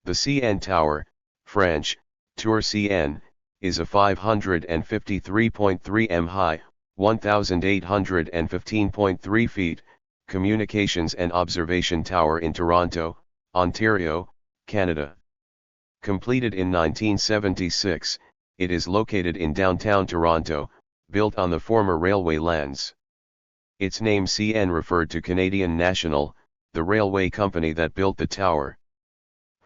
The CN Tower, French, Tour CN, is a 553.3 m high, 1,815.3 feet, communications and observation tower in Toronto, Ontario, Canada. Completed in 1976, it is located in downtown Toronto, built on the former railway lands. Its name CN referred to Canadian National, the railway company that built the tower.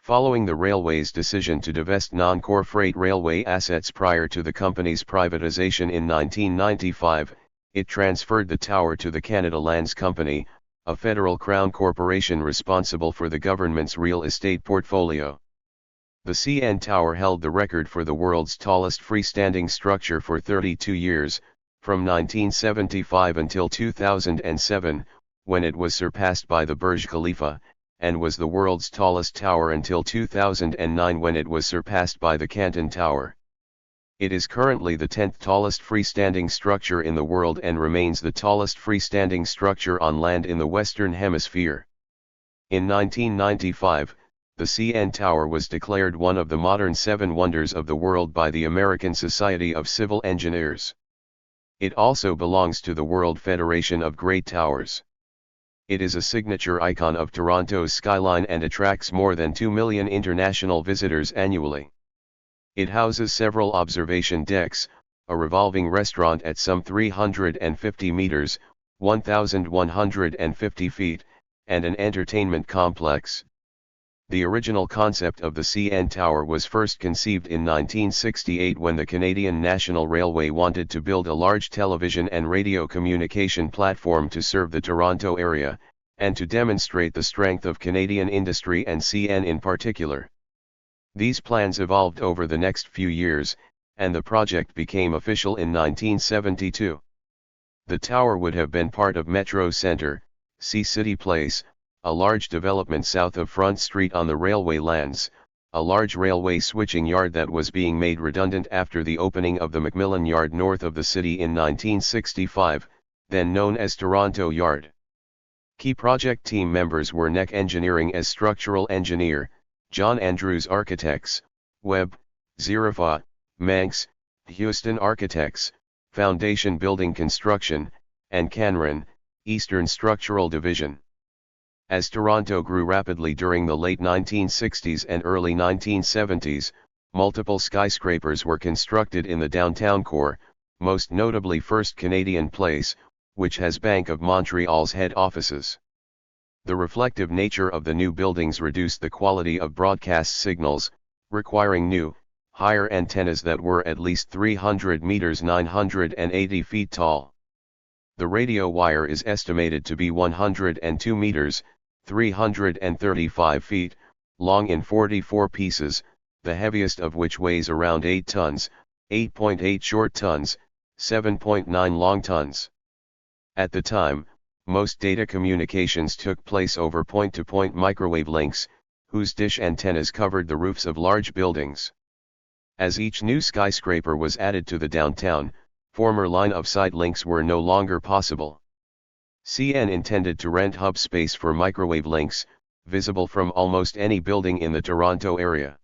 Following the railway's decision to divest non-core freight railway assets prior to the company's privatization in 1995, it transferred the tower to the Canada Lands Company, a federal crown corporation responsible for the government's real estate portfolio. The CN Tower held the record for the world's tallest freestanding structure for 32 years, from 1975 until 2007, when it was surpassed by the Burj Khalifa, and was the world's tallest tower until 2009 when it was surpassed by the Canton Tower. It is currently the 10th tallest freestanding structure in the world and remains the tallest freestanding structure on land in the Western Hemisphere. In 1995, the CN Tower was declared one of the modern 7 wonders of the world by the American Society of Civil Engineers. It also belongs to the World Federation of Great Towers. It is a signature icon of Toronto's skyline and attracts more than 2 million international visitors annually. It houses several observation decks, a revolving restaurant at some 350 meters, 1,150 feet, and an entertainment complex. The original concept of the CN Tower was first conceived in 1968 when the Canadian National Railway wanted to build a large television and radio communication platform to serve the Toronto area, and to demonstrate the strength of Canadian industry and CN in particular. These plans evolved over the next few years, and the project became official in 1972. The tower would have been part of Metro Centre, City Place, a large development south of Front Street on the railway lands, a large railway switching yard that was being made redundant after the opening of the Macmillan Yard north of the city in 1965, then known as Toronto Yard. Key project team members were NEC Engineering as structural engineer, John Andrews Architects, Webb, Zirafa, Manx, Houston Architects, Foundation Building Construction, and Canron, Eastern Structural Division. As Toronto grew rapidly during the late 1960s and early 1970s, multiple skyscrapers were constructed in the downtown core, most notably First Canadian Place, which has Bank of Montreal's head offices. The reflective nature of the new buildings reduced the quality of broadcast signals, requiring new, higher antennas that were at least 300 meters 980 feet tall. The radio wire is estimated to be 102 meters, 335 feet, long in 44 pieces, the heaviest of which weighs around 8 tons, 8.8 short tons, 7.9 long tons. At the time, most data communications took place over point-to-point microwave links, whose dish antennas covered the roofs of large buildings. As each new skyscraper was added to the downtown, former line-of-sight links were no longer possible. CN intended to rent hub space for microwave links, visible from almost any building in the Toronto area.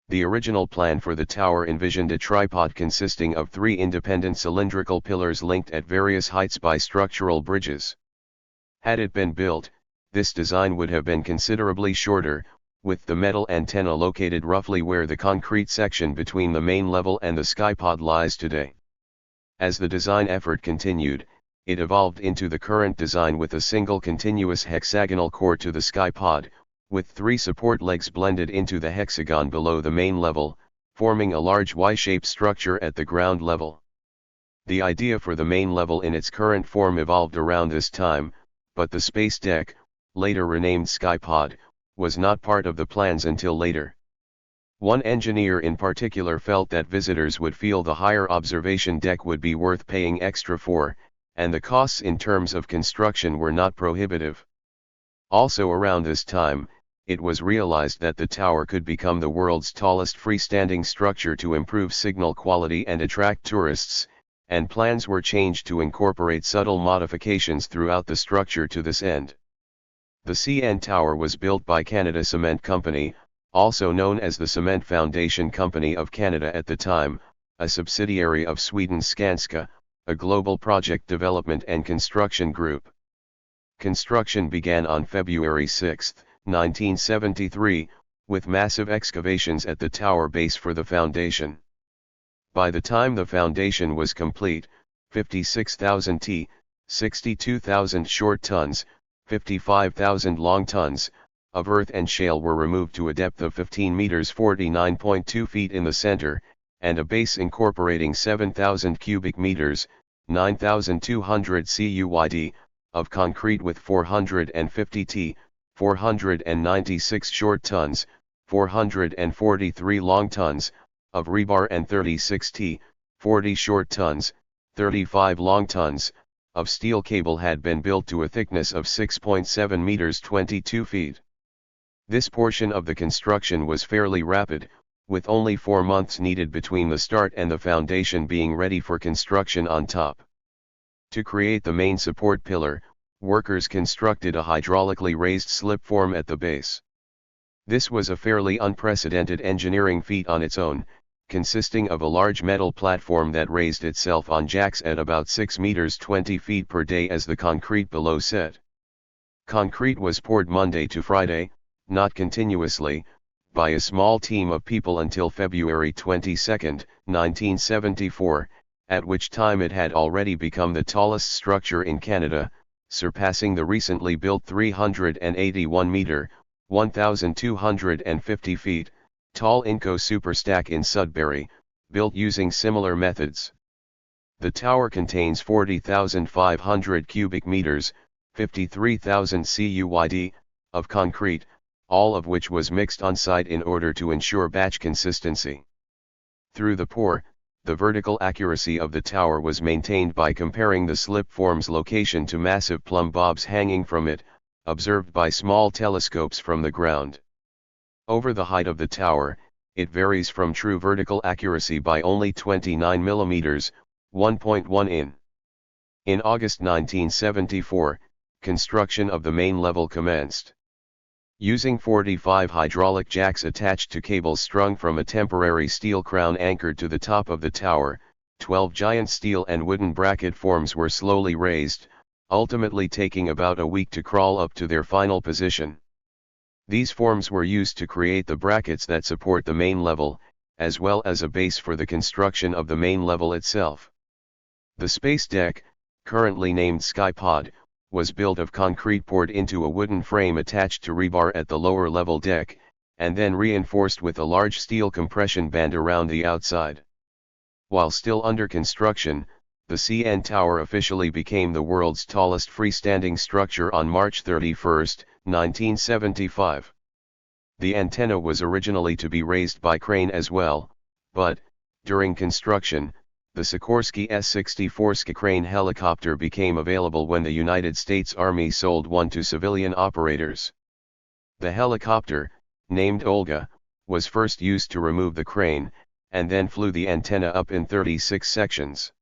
The original plan for the tower envisioned a tripod consisting of 3 independent cylindrical pillars linked at various heights by structural bridges. Had it been built, this design would have been considerably shorter, with the metal antenna located roughly where the concrete section between the main level and the skypod lies today. As the design effort continued, it evolved into the current design with a single continuous hexagonal core to the skypod, with 3 support legs blended into the hexagon below the main level, forming a large Y-shaped structure at the ground level. The idea for the main level in its current form evolved around this time, but the space deck, later renamed Skypod, was not part of the plans until later. One engineer in particular felt that visitors would feel the higher observation deck would be worth paying extra for, and the costs in terms of construction were not prohibitive. Also around this time, it was realized that the tower could become the world's tallest freestanding structure to improve signal quality and attract tourists, and plans were changed to incorporate subtle modifications throughout the structure to this end. The CN Tower was built by Canada Cement Company, also known as the Cement Foundation Company of Canada at the time, a subsidiary of Sweden's Skanska, a global project development and construction group. Construction began on February 6, 1973, with massive excavations at the tower base for the foundation. By the time the foundation was complete, 56,000 t, 62,000 short tons, 55,000 long tons, of earth and shale were removed to a depth of 15 meters 49.2 feet in the center, and a base incorporating 7,000 cubic meters, 9,200 cuyd, of concrete with 450 t, 496 short tons, 443 long tons, of rebar and 36 t, 40 short tons, 35 long tons, of steel cable had been built to a thickness of 6.7 meters 22 feet. This portion of the construction was fairly rapid, with only 4 months needed between the start and the foundation being ready for construction on top. To create the main support pillar, workers constructed a hydraulically raised slipform at the base. This was a fairly unprecedented engineering feat on its own, consisting of a large metal platform that raised itself on jacks at about 6 meters 20 feet per day as the concrete below set. Concrete was poured Monday to Friday, not continuously, by a small team of people until February 22, 1974, at which time it had already become the tallest structure in Canada, surpassing the recently built 381-meter, 1,250 feet, tall Inco Superstack in Sudbury, built using similar methods. The tower contains 40,500 cubic meters, 53,000 cuyd, of concrete, all of which was mixed on site in order to ensure batch consistency. Through the pour, the vertical accuracy of the tower was maintained by comparing the slip form's location to massive plumb bobs hanging from it, observed by small telescopes from the ground. Over the height of the tower, it varies from true vertical accuracy by only 29 millimeters, 1.1 in. In August 1974, construction of the main level commenced. Using 45 hydraulic jacks attached to cables strung from a temporary steel crown anchored to the top of the tower, 12 giant steel and wooden bracket forms were slowly raised, ultimately taking about a week to crawl up to their final position. These forms were used to create the brackets that support the main level, as well as a base for the construction of the main level itself. The space deck, currently named Skypod, was built of concrete poured into a wooden frame attached to rebar at the lower level deck, and then reinforced with a large steel compression band around the outside. While still under construction, the CN Tower officially became the world's tallest freestanding structure on March 31, 1975. The antenna was originally to be raised by crane as well, but, during construction, the Sikorsky S-64 crane helicopter became available when the United States Army sold one to civilian operators. The helicopter, named Olga, was first used to remove the crane, and then flew the antenna up in 36 sections.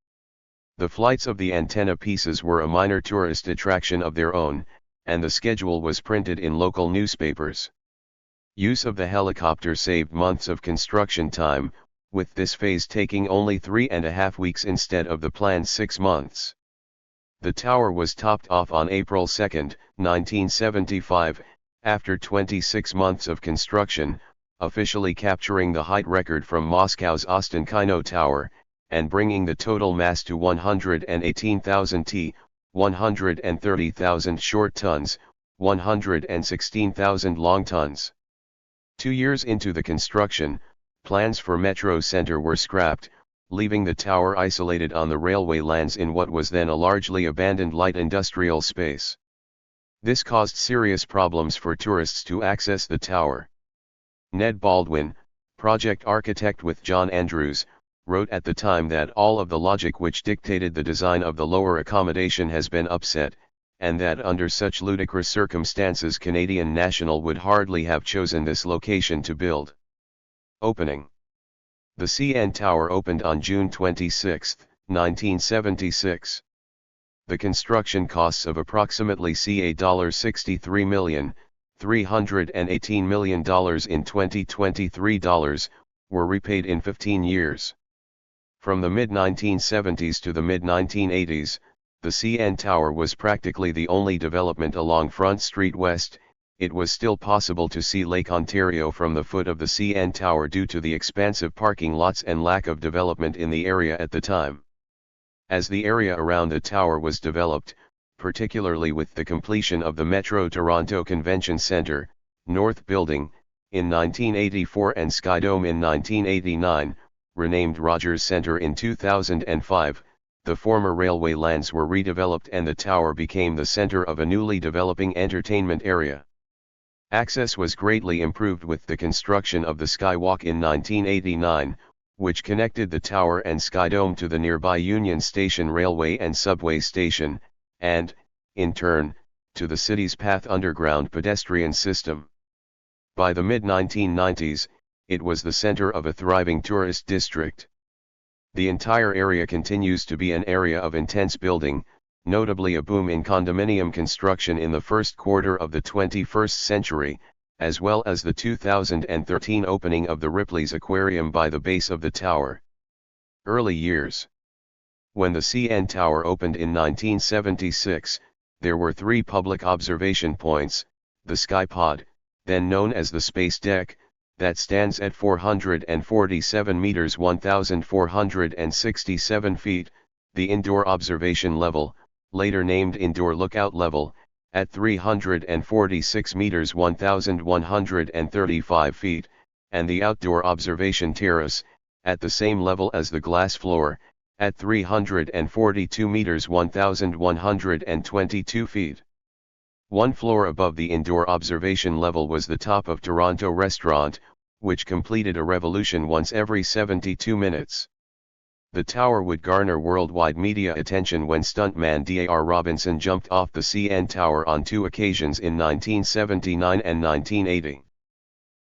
The flights of the antenna pieces were a minor tourist attraction of their own, and the schedule was printed in local newspapers. Use of the helicopter saved months of construction time, with this phase taking only 3.5 weeks instead of the planned 6 months. The tower was topped off on April 2, 1975, after 26 months of construction, officially capturing the height record from Moscow's Ostankino Tower, and bringing the total mass to 118,000 t, 130,000 short tons, 116,000 long tons. 2 years into the construction, plans for Metro Center were scrapped, leaving the tower isolated on the railway lands in what was then a largely abandoned light industrial space. This caused serious problems for tourists to access the tower. Ned Baldwin, project architect with John Andrews, wrote at the time that all of the logic which dictated the design of the lower accommodation has been upset, and that under such ludicrous circumstances Canadian National would hardly have chosen this location to build. Opening. The CN Tower opened on June 26, 1976. The construction costs of approximately $63,333,000 $318 million in 2023 dollars, were repaid in 15 years. From the mid-1970s to the mid-1980s, the CN Tower was practically the only development along Front Street West. It was still possible to see Lake Ontario from the foot of the CN Tower due to the expansive parking lots and lack of development in the area at the time. As the area around the tower was developed, particularly with the completion of the Metro Toronto Convention Centre, North Building, in 1984 and Skydome in 1989, renamed Rogers Centre in 2005, the former railway lands were redeveloped and the tower became the centre of a newly developing entertainment area. Access was greatly improved with the construction of the Skywalk in 1989, which connected the tower and Skydome to the nearby Union Station railway and subway station, and, in turn, to the city's Path Underground pedestrian system. By the mid-1990s, it was the center of a thriving tourist district. The entire area continues to be an area of intense building, notably a boom in condominium construction in the first quarter of the 21st century, as well as the 2013 opening of the Ripley's Aquarium by the base of the tower. Early years. When the CN Tower opened in 1976, there were 3 public observation points: the Skypod, then known as the Space Deck, that stands at 447 meters 1,467 feet, the Indoor Observation Level, later named Indoor Lookout Level, at 346 meters 1,135 feet, and the Outdoor Observation Terrace, at the same level as the glass floor, at 342 meters 1,122 feet. One floor above the indoor observation level was the top of Toronto Restaurant, which completed a revolution once every 72 minutes. The tower would garner worldwide media attention when stuntman Dar Robinson jumped off the CN Tower on 2 occasions in 1979 and 1980.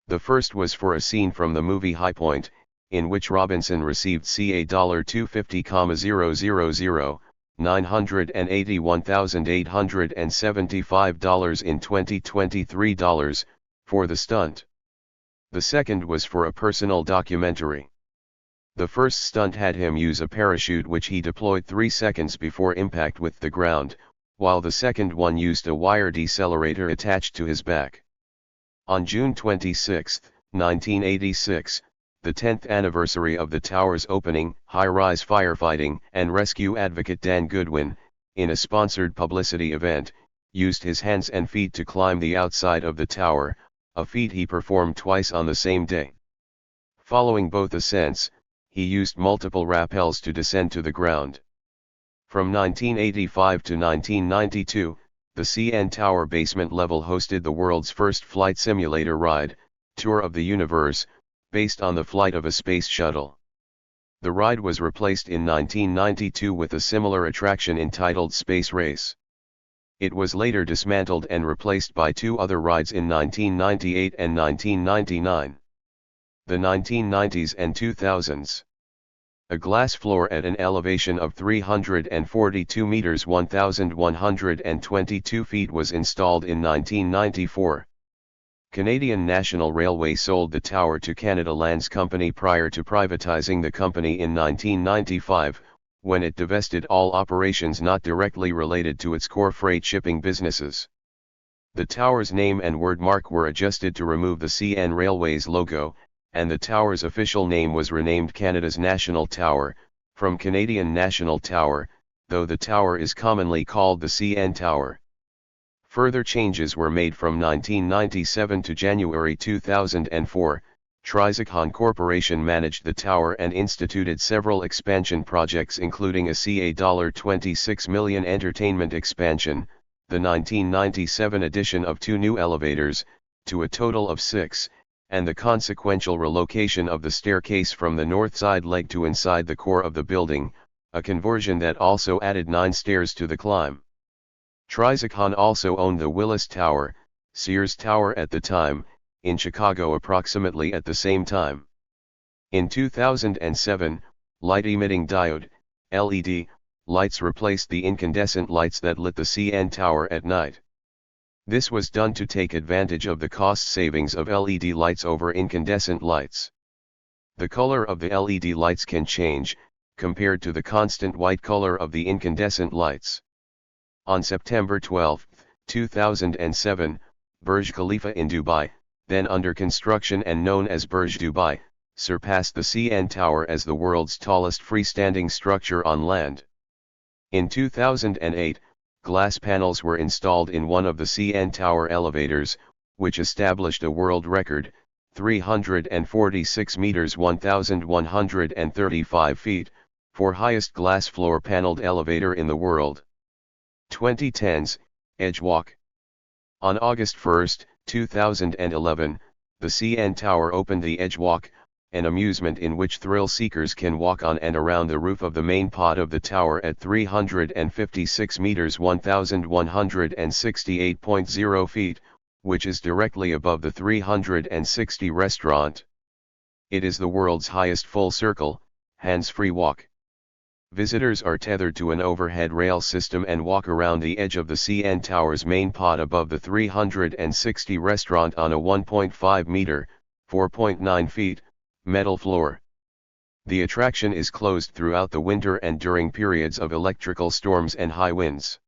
The first was for a scene from the movie High Point, in which Robinson received CA $250,000, $981,875 in 2023 dollars, for the stunt. The second was for a personal documentary. The first stunt had him use a parachute which he deployed 3 seconds before impact with the ground, while the second one used a wire decelerator attached to his back. On June 26, 1986, the 10th anniversary of the tower's opening, high-rise firefighting and rescue advocate Dan Goodwin, in a sponsored publicity event, used his hands and feet to climb the outside of the tower, a feat he performed twice on the same day. Following both ascents, he used multiple rappels to descend to the ground. From 1985 to 1992, the CN Tower basement level hosted the world's first flight simulator ride, Tour of the Universe, based on the flight of a space shuttle. The ride was replaced in 1992 with a similar attraction entitled Space Race. It was later dismantled and replaced by 2 other rides in 1998 and 1999. The 1990s and 2000s. A glass floor at an elevation of 342 meters 1,122 feet was installed in 1994. Canadian National Railway sold the tower to Canada Lands Company prior to privatizing the company in 1995, when it divested all operations not directly related to its core freight shipping businesses. The tower's name and wordmark were adjusted to remove the CN Railways logo, and the tower's official name was renamed Canada's National Tower, from Canadian National Tower, though the tower is commonly called the CN Tower. Further changes were made from 1997 to January 2004. Trizacon Corporation managed the tower and instituted several expansion projects including a CA $26 million entertainment expansion, the 1997 addition of 2 new elevators, to a total of 6, and the consequential relocation of the staircase from the north side leg to inside the core of the building, a conversion that also added 9 stairs to the climb. Trizacon also owned the Willis Tower, Sears Tower at the time, in Chicago approximately at the same time. In 2007, light-emitting diode, LED, lights replaced the incandescent lights that lit the CN Tower at night. This was done to take advantage of the cost savings of LED lights over incandescent lights. The color of the LED lights can change, compared to the constant white color of the incandescent lights. On September 12, 2007, Burj Khalifa in Dubai, then under construction and known as Burj Dubai, surpassed the CN Tower as the world's tallest freestanding structure on land. In 2008, glass panels were installed in one of the CN Tower elevators, which established a world record, 346 meters 1,135 feet, for highest glass floor paneled elevator in the world. 2010's, Edgewalk. On August 1, 2011, the CN Tower opened the Edgewalk, an amusement in which thrill seekers can walk on and around the roof of the main pod of the tower at 356 meters 1,168.0 feet, which is directly above the 360 restaurant. It is the world's highest full-circle, hands-free walk. Visitors are tethered to an overhead rail system and walk around the edge of the CN Tower's main pod above the 360 restaurant on a 1.5 meter, 4.9 feet, metal floor. The attraction is closed throughout the winter and during periods of electrical storms and high winds.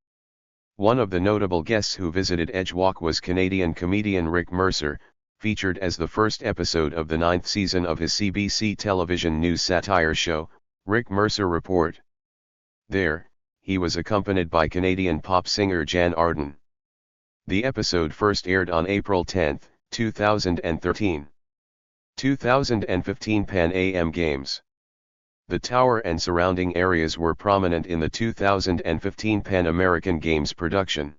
One of the notable guests who visited Edgewalk was Canadian comedian Rick Mercer, featured as the first episode of the 9th season of his CBC television news satire show, Rick Mercer Report. There, he was accompanied by Canadian pop singer Jan Arden. The episode first aired on April 10, 2013. 2015 Pan Am Games. The tower and surrounding areas were prominent in the 2015 Pan American Games production.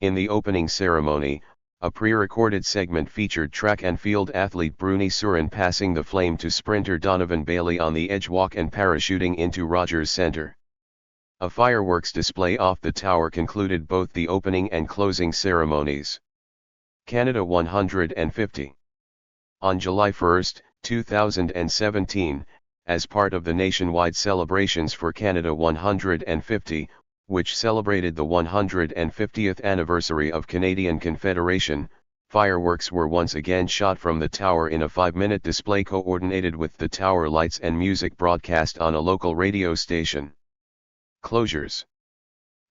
In the opening ceremony, a pre-recorded segment featured track and field athlete Bruni Surin passing the flame to sprinter Donovan Bailey on the Edgewalk and parachuting into Rogers Centre. A fireworks display off the tower concluded both the opening and closing ceremonies. Canada 150. On July 1, 2017, as part of the nationwide celebrations for Canada 150, which celebrated the 150th anniversary of Canadian Confederation, fireworks were once again shot from the tower in a 5-minute display coordinated with the tower lights and music broadcast on a local radio station. Closures.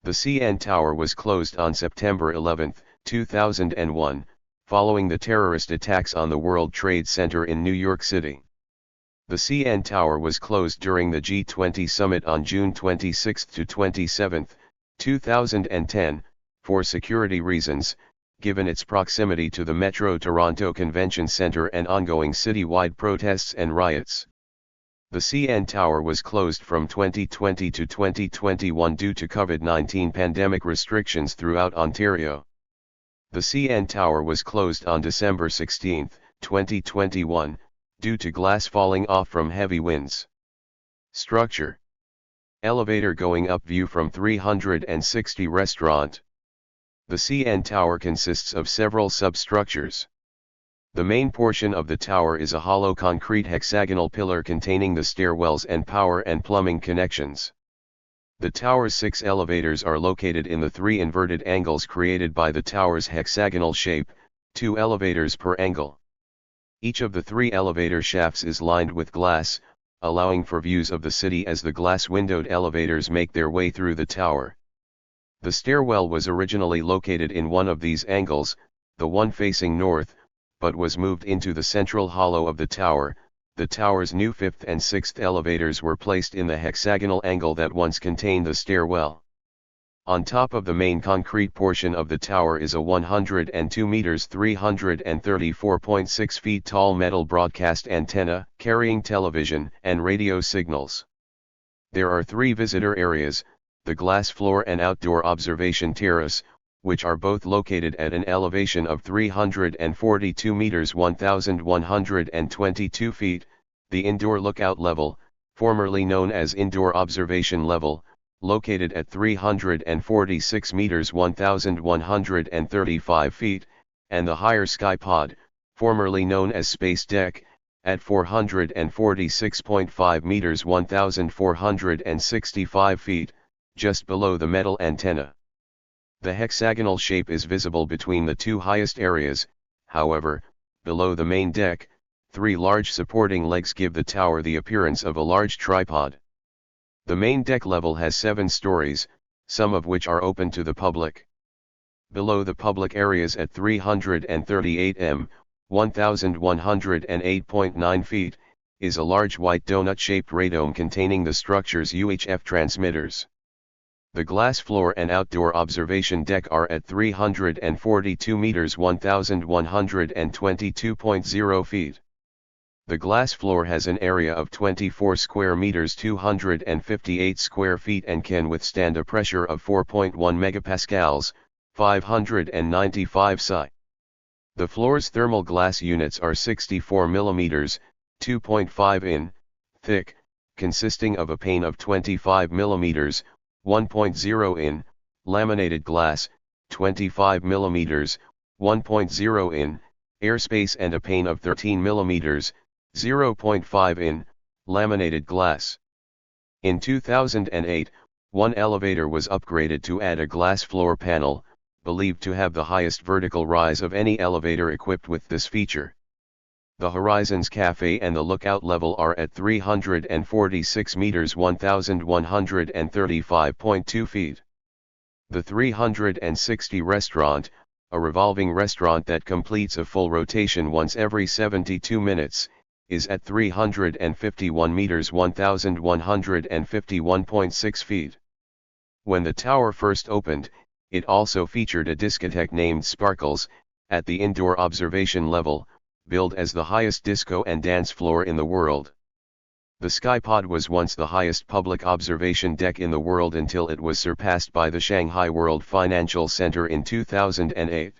The CN Tower was closed on September 11, 2001, following the terrorist attacks on the World Trade Center in New York City. The CN Tower was closed during the G20 summit on June 26 to 27, 2010, for security reasons, given its proximity to the Metro Toronto Convention Centre and ongoing citywide protests and riots. The CN Tower was closed from 2020 to 2021 due to COVID-19 pandemic restrictions throughout Ontario. The CN Tower was closed on December 16, 2021, due to glass falling off from heavy winds. Structure. Elevator going up, view from 360 restaurant. The CN Tower consists of several substructures. The main portion of the tower is a hollow concrete hexagonal pillar containing the stairwells and power and plumbing connections. The tower's 6 elevators are located in the 3 inverted angles created by the tower's hexagonal shape, 2 elevators per angle. Each of the 3 elevator shafts is lined with glass, allowing for views of the city as the glass-windowed elevators make their way through the tower. The stairwell was originally located in one of these angles, the one facing north, but was moved into the central hollow of the tower. The tower's new 5th and 6th elevators were placed in the hexagonal angle that once contained the stairwell. On top of the main concrete portion of the tower is a 102 meters 334.6 feet tall metal broadcast antenna, carrying television and radio signals. There are 3 visitor areas, the glass floor and outdoor observation terrace, which are both located at an elevation of 342 meters 1,122 feet, the indoor lookout level, formerly known as indoor observation level, located at 346 meters 1,135 feet, and the higher sky pod, formerly known as space deck, at 446.5 meters 1,465 feet, just below the metal antenna. The hexagonal shape is visible between the two highest areas. However, below the main deck, three large supporting legs give the tower the appearance of a large tripod. The main deck level has 7 stories, some of which are open to the public. Below the public areas at 338 m, 1,108.9 feet, is a large white donut-shaped radome containing the structure's UHF transmitters. The glass floor and outdoor observation deck are at 342 meters 1,122.0 feet. The glass floor has an area of 24 square meters 258 square feet and can withstand a pressure of 4.1 megapascals, 595 psi. The floor's thermal glass units are 64 mm, 2.5 in, thick, consisting of a pane of 25 mm, 1.0 in, laminated glass, 25 mm, 1.0 in, airspace and a pane of 13 mm, 0.5 in, laminated glass. In 2008, one elevator was upgraded to add a glass floor panel, believed to have the highest vertical rise of any elevator equipped with this feature. The Horizons Cafe and the lookout level are at 346 meters 1,135.2 feet. The 360 restaurant, a revolving restaurant that completes a full rotation once every 72 minutes, is at 351 meters 1,151.6 feet. When the tower first opened, it also featured a discotheque named Sparkles, at the indoor observation level, billed as the highest disco and dance floor in the world. The Skypod was once the highest public observation deck in the world until it was surpassed by the Shanghai World Financial Center in 2008.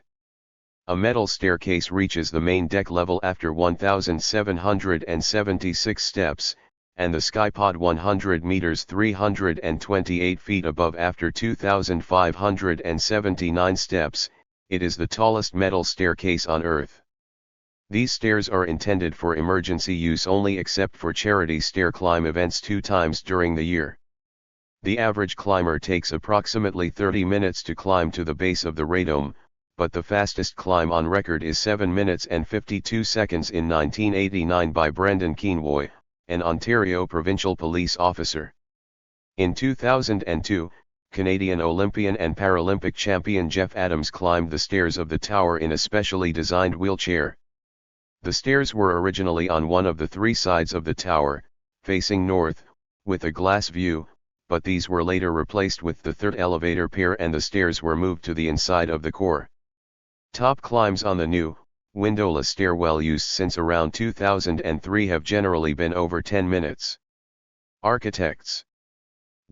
A metal staircase reaches the main deck level after 1,776 steps, and the Skypod 100 meters 328 feet above after 2,579 steps. It is the tallest metal staircase on Earth. These stairs are intended for emergency use only except for charity stair climb events 2 times during the year. The average climber takes approximately 30 minutes to climb to the base of the radome, but the fastest climb on record is 7 minutes and 52 seconds in 1989 by Brendan Keenwoy, an Ontario provincial police officer. In 2002, Canadian Olympian and Paralympic champion Jeff Adams climbed the stairs of the tower in a specially designed wheelchair. The stairs were originally on one of the 3 sides of the tower, facing north, with a glass view, but these were later replaced with the 3rd elevator pair and the stairs were moved to the inside of the core. Top climbs on the new, windowless stairwell used since around 2003 have generally been over 10 minutes. Architects: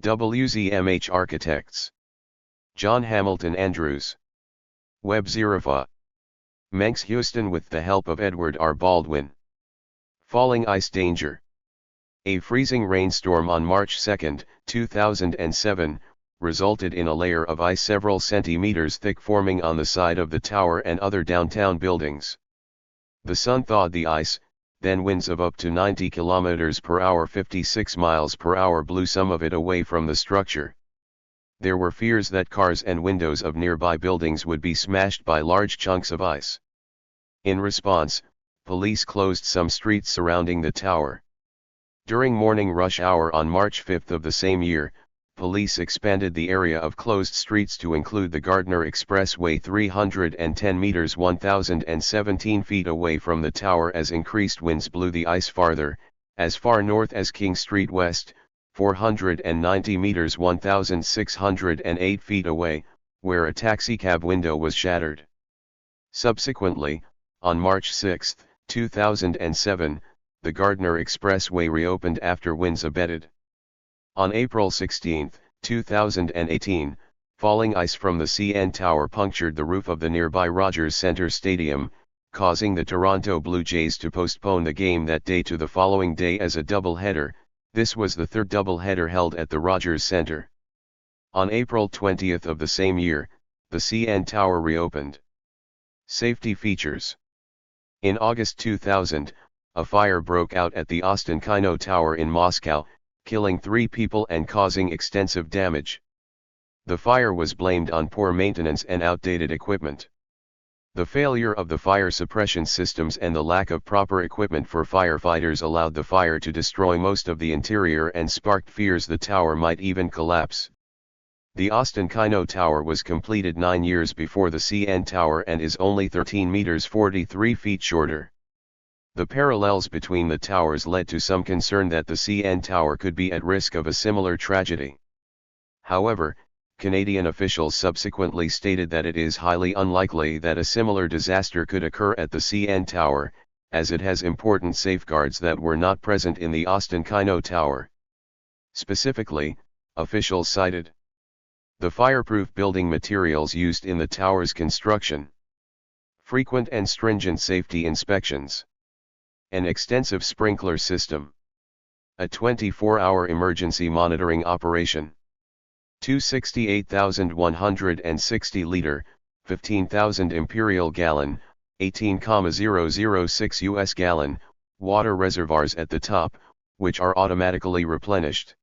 WZMH Architects, John Hamilton Andrews, Webb Zirafa, Menks Houston with the help of Edward R. Baldwin. Falling ice danger. A freezing rainstorm on March 2, 2007, resulted in a layer of ice several centimeters thick forming on the side of the tower and other downtown buildings. The sun thawed the ice, then winds of up to 90 km per hour 56 miles per hour blew some of it away from the structure. There were fears that cars and windows of nearby buildings would be smashed by large chunks of ice. In response, police closed some streets surrounding the tower. During morning rush hour on March 5 of the same year, police expanded the area of closed streets to include the Gardner Expressway 310 meters 1,017 feet away from the tower as increased winds blew the ice farther, as far north as King Street West, 490 meters 1,608 feet away, where a taxicab window was shattered. Subsequently, on March 6, 2007, the Gardner Expressway reopened after winds abated. On April 16, 2018, falling ice from the CN Tower punctured the roof of the nearby Rogers Centre Stadium, causing the Toronto Blue Jays to postpone the game that day to the following day as a doubleheader. This was the 3rd doubleheader held at the Rogers Centre. On April 20 of the same year, the CN Tower reopened. Safety features. In August 2000, a fire broke out at the Ostankino Tower in Moscow, killing 3 people and causing extensive damage. The fire was blamed on poor maintenance and outdated equipment. The failure of the fire suppression systems and the lack of proper equipment for firefighters allowed the fire to destroy most of the interior and sparked fears the tower might even collapse. The Canton Tower was completed 9 years before the CN Tower and is only 13 meters 43 feet shorter. The parallels between the towers led to some concern that the CN Tower could be at risk of a similar tragedy. However, Canadian officials subsequently stated that it is highly unlikely that a similar disaster could occur at the CN Tower, as it has important safeguards that were not present in the Canton Tower. Specifically, officials cited the fireproof building materials used in the tower's construction, frequent and stringent safety inspections, an extensive sprinkler system, a 24-hour emergency monitoring operation, 268,160-liter, 15,000 imperial gallon, 18,006 US gallon, water reservoirs at the top, which are automatically replenished.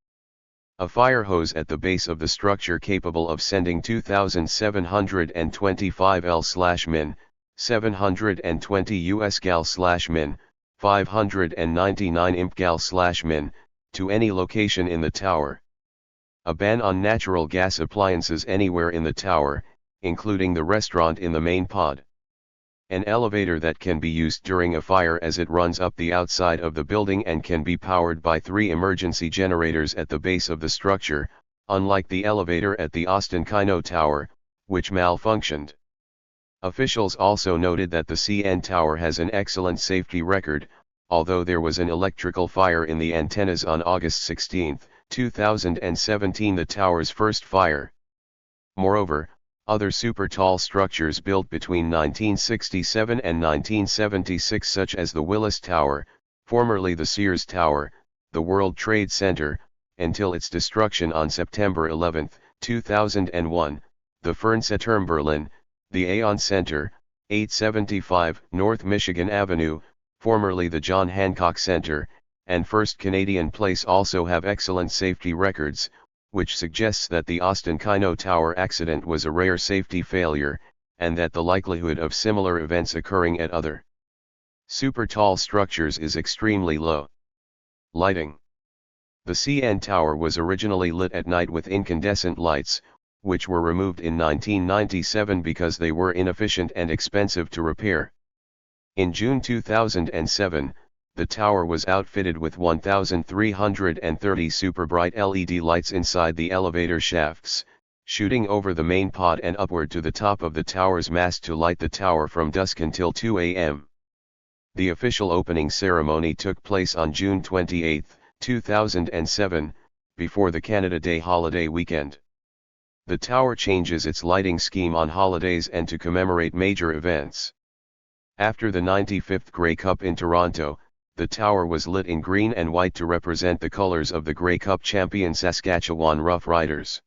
A fire hose at the base of the structure capable of sending 2,725 L/min, 720 US gal/min, 599 imp gal/min, to any location in the tower. A ban on natural gas appliances anywhere in the tower, including the restaurant in the main pod. An elevator that can be used during a fire as it runs up the outside of the building and can be powered by 3 emergency generators at the base of the structure, unlike the elevator at the Canton Tower, which malfunctioned. Officials also noted that the CN Tower has an excellent safety record, although there was an electrical fire in the antennas on August 16, 2017, the tower's first fire. Moreover, other super-tall structures built between 1967 and 1976 such as the Willis Tower, formerly the Sears Tower, the World Trade Center, until its destruction on September 11, 2001, the Fernsehturm Berlin, the Aon Center, 875 North Michigan Avenue, formerly the John Hancock Center, and First Canadian Place also have excellent safety records, which suggests that the Canton Tower accident was a rare safety failure, and that the likelihood of similar events occurring at other super tall structures is extremely low. Lighting. The CN Tower was originally lit at night with incandescent lights, which were removed in 1997 because they were inefficient and expensive to repair. In June 2007, the tower was outfitted with 1,330 super bright LED lights inside the elevator shafts, shooting over the main pod and upward to the top of the tower's mast to light the tower from dusk until 2 a.m. The official opening ceremony took place on June 28, 2007, before the Canada Day holiday weekend. The tower changes its lighting scheme on holidays and to commemorate major events. After the 95th Grey Cup in Toronto, the tower was lit in green and white to represent the colors of the Grey Cup champion Saskatchewan Roughriders.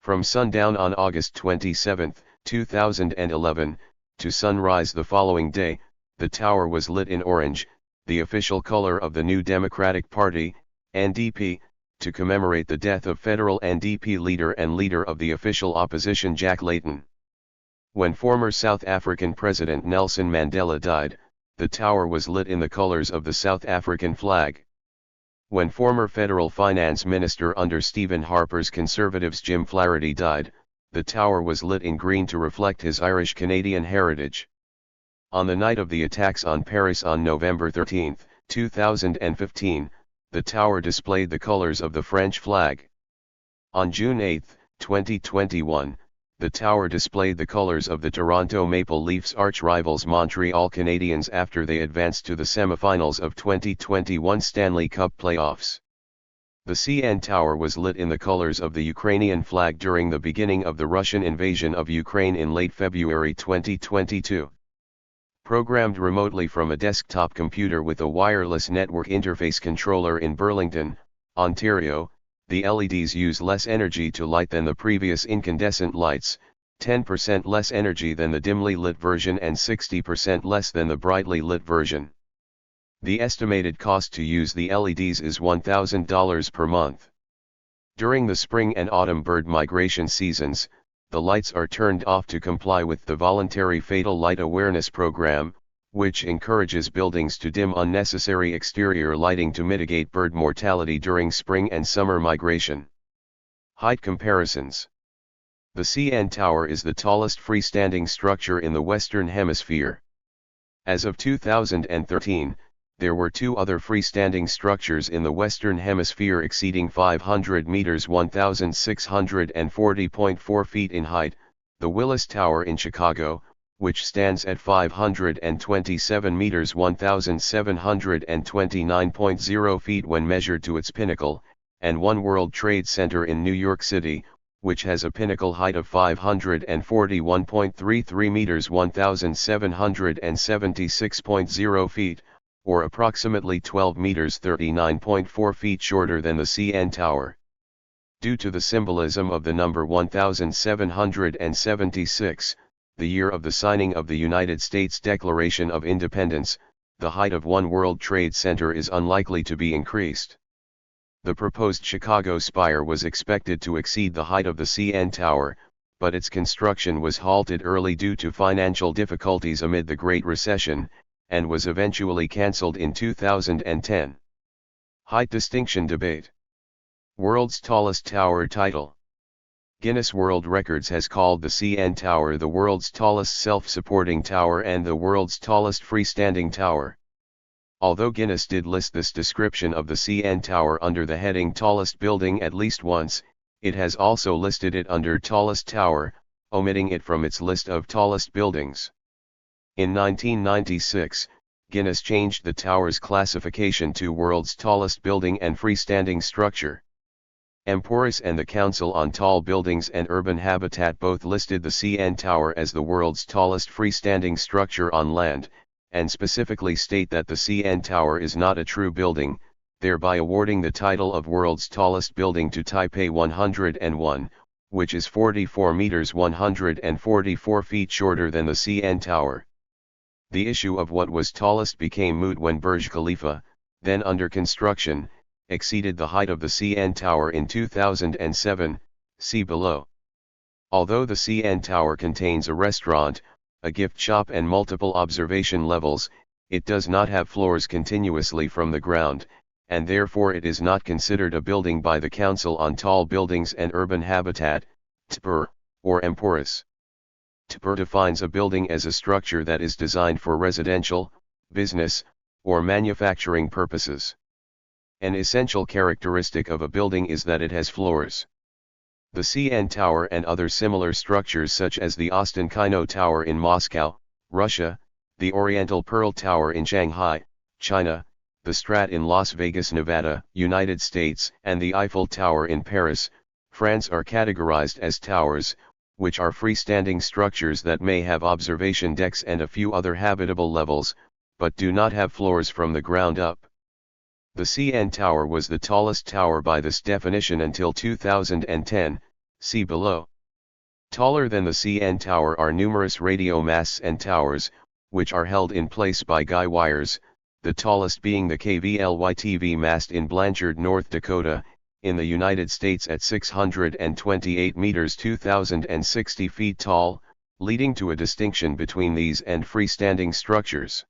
From sundown on August 27, 2011, to sunrise the following day, the tower was lit in orange, the official color of the New Democratic Party, NDP, to commemorate the death of federal NDP leader and leader of the official opposition Jack Layton. When former South African President Nelson Mandela died, the tower was lit in the colors of the South African flag. When former federal finance minister under Stephen Harper's Conservatives Jim Flaherty died, the tower was lit in green to reflect his Irish-Canadian heritage. On the night of the attacks on Paris on November 13, 2015, the tower displayed the colors of the French flag. On June 8, 2021, the tower displayed the colors of the Toronto Maple Leafs arch-rivals Montreal Canadiens after they advanced to the semifinals of 2021 Stanley Cup playoffs. The CN Tower was lit in the colors of the Ukrainian flag during the beginning of the Russian invasion of Ukraine in late February 2022. Programmed remotely from a desktop computer with a wireless network interface controller in Burlington, Ontario, the LEDs use less energy to light than the previous incandescent lights, 10% less energy than the dimly lit version and 60% less than the brightly lit version. The estimated cost to use the LEDs is $1,000 per month. During the spring and autumn bird migration seasons, the lights are turned off to comply with the voluntary Fatal Light Awareness Program, which encourages buildings to dim unnecessary exterior lighting to mitigate bird mortality during spring and summer migration. Height comparisons. The CN Tower is the tallest freestanding structure in the Western Hemisphere. As of 2013, there were two other freestanding structures in the Western Hemisphere exceeding 500 meters 1,640.4 feet in height, the Willis Tower in Chicago, which stands at 527 meters 1,729.0 feet when measured to its pinnacle, and One World Trade Center in New York City, which has a pinnacle height of 541.33 meters 1,776.0 feet, or approximately 12 meters 39.4 feet shorter than the CN Tower. Due to the symbolism of the number 1776, the year of the signing of the United States Declaration of Independence, the height of One World Trade Center is unlikely to be increased. The proposed Chicago spire was expected to exceed the height of the CN Tower, but its construction was halted early due to financial difficulties amid the Great Recession, and was eventually cancelled in 2010. Height distinction debate. World's tallest tower title. Guinness World Records has called the CN Tower the world's tallest self-supporting tower and the world's tallest freestanding tower. Although Guinness did list this description of the CN Tower under the heading tallest building at least once, it has also listed it under tallest tower, omitting it from its list of tallest buildings. In 1996, Guinness changed the tower's classification to world's tallest building and freestanding structure. Emporis and the Council on Tall Buildings and Urban Habitat both listed the CN Tower as the world's tallest freestanding structure on land, and specifically state that the CN Tower is not a true building, thereby awarding the title of world's tallest building to Taipei 101, which is 44 meters 144 feet shorter than the CN Tower. The issue of what was tallest became moot when Burj Khalifa, then under construction, exceeded the height of the CN Tower in 2007, see below. Although the CN Tower contains a restaurant, a gift shop and multiple observation levels, it does not have floors continuously from the ground, and therefore it is not considered a building by the Council on Tall Buildings and Urban Habitat, TPUR, or Emporis. TPUR defines a building as a structure that is designed for residential, business, or manufacturing purposes. An essential characteristic of a building is that it has floors. The CN Tower and other similar structures such as the Austin Kino Tower in Moscow, Russia, the Oriental Pearl Tower in Shanghai, China, the Strat in Las Vegas, Nevada, United States, and the Eiffel Tower in Paris, France are categorized as towers, which are freestanding structures that may have observation decks and a few other habitable levels, but do not have floors from the ground up. The CN Tower was the tallest tower by this definition until 2010, see below. Taller than the CN Tower are numerous radio masts and towers, which are held in place by guy wires, the tallest being the KVLY-TV mast in Blanchard, North Dakota, in the United States at 628 meters 2,060 feet tall, leading to a distinction between these and freestanding structures.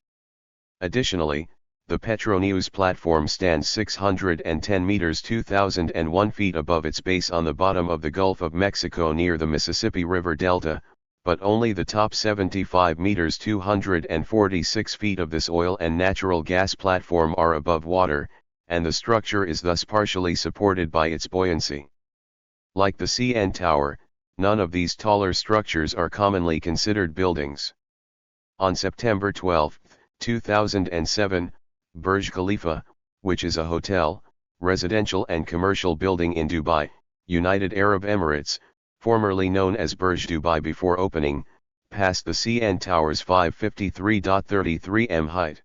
Additionally, the Petronews platform stands 610 meters 2,001 feet above its base on the bottom of the Gulf of Mexico near the Mississippi River Delta, but only the top 75 meters 246 feet of this oil and natural gas platform are above water, and the structure is thus partially supported by its buoyancy. Like the CN Tower, none of these taller structures are commonly considered buildings. On September 12, 2007, Burj Khalifa, which is a hotel, residential and commercial building in Dubai, United Arab Emirates, formerly known as Burj Dubai before opening, passed the CN Tower's 553.33 m height.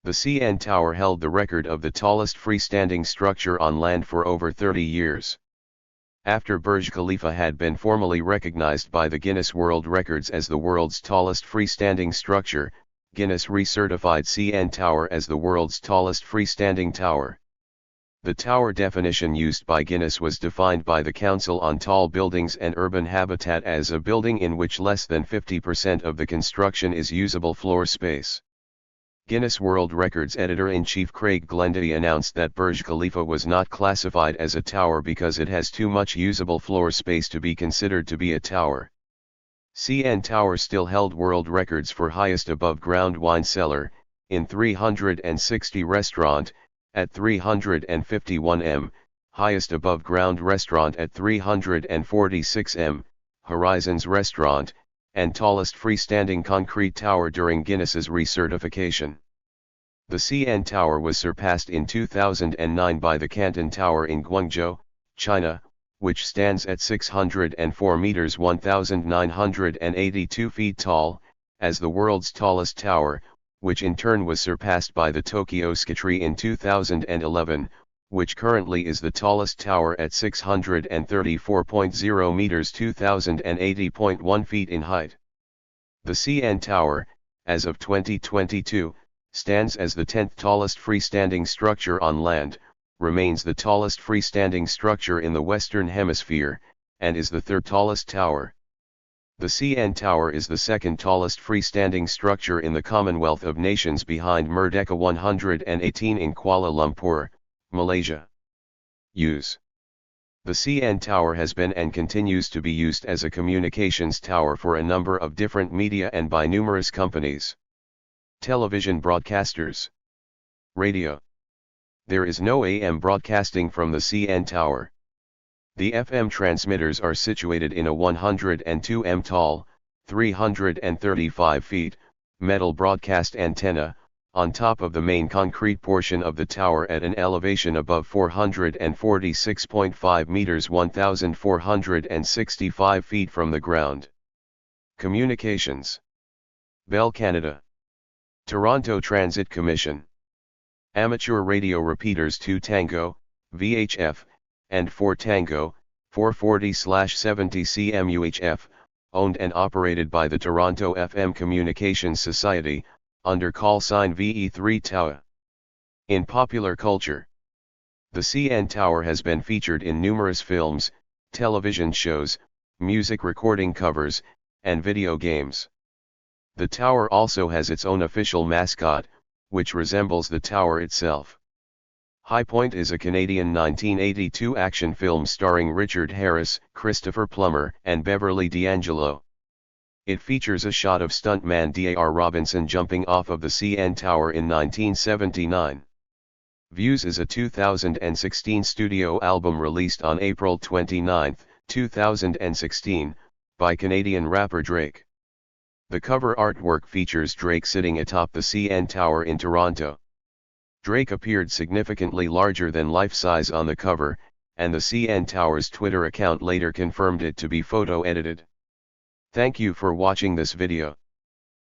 The CN Tower held the record of the tallest freestanding structure on land for over 30 years. After Burj Khalifa had been formally recognized by the Guinness World Records as the world's tallest freestanding structure, Guinness recertified CN Tower as the world's tallest freestanding tower. The tower definition used by Guinness was defined by the Council on Tall Buildings and Urban Habitat as a building in which less than 50% of the construction is usable floor space. Guinness World Records editor-in-chief Craig Glenday announced that Burj Khalifa was not classified as a tower because it has too much usable floor space to be considered to be a tower. CN Tower still held world records for highest above-ground wine cellar, in 360 restaurant, at 351 m, highest above-ground restaurant at 346 m, Horizons Restaurant, and tallest freestanding concrete tower during Guinness's recertification. The CN Tower was surpassed in 2009 by the Canton Tower in Guangzhou, China, which stands at 604 meters 1,982 feet tall, as the world's tallest tower, which in turn was surpassed by the Tokyo Skytree in 2011, which currently is the tallest tower at 634.0 meters 2,080.1 feet in height. The CN Tower, as of 2022, stands as the 10th tallest freestanding structure on land, remains the tallest freestanding structure in the Western Hemisphere, and is the third tallest tower. The CN Tower is the second tallest freestanding structure in the Commonwealth of Nations behind Merdeka 118 in Kuala Lumpur, Malaysia. Use. The CN Tower has been and continues to be used as a communications tower for a number of different media and by numerous companies. Television broadcasters. Radio. There is no AM broadcasting from the CN Tower. The FM transmitters are situated in a 102 m tall, 335 feet, metal broadcast antenna, on top of the main concrete portion of the tower at an elevation above 446.5 meters 1,465 feet from the ground. Communications. Bell Canada. Toronto Transit Commission. Amateur radio repeaters 2 Tango, VHF, and 4 Tango, 440/70 cm UHF, owned and operated by the Toronto FM Communications Society, under call sign VE3 TOWA. In popular culture, the CN Tower has been featured in numerous films, television shows, music recording covers, and video games. The tower also has its own official mascot, which resembles the tower itself. High Point is a Canadian 1982 action film starring Richard Harris, Christopher Plummer, and Beverly D'Angelo. It features a shot of stuntman D.A.R. Robinson jumping off of the CN Tower in 1979. Views is a 2016 studio album released on April 29, 2016, by Canadian rapper Drake. The cover artwork features Drake sitting atop the CN Tower in Toronto. Drake appeared significantly larger than life size on the cover, and the CN Tower's Twitter account later confirmed it to be photo edited. Thank you for watching this video.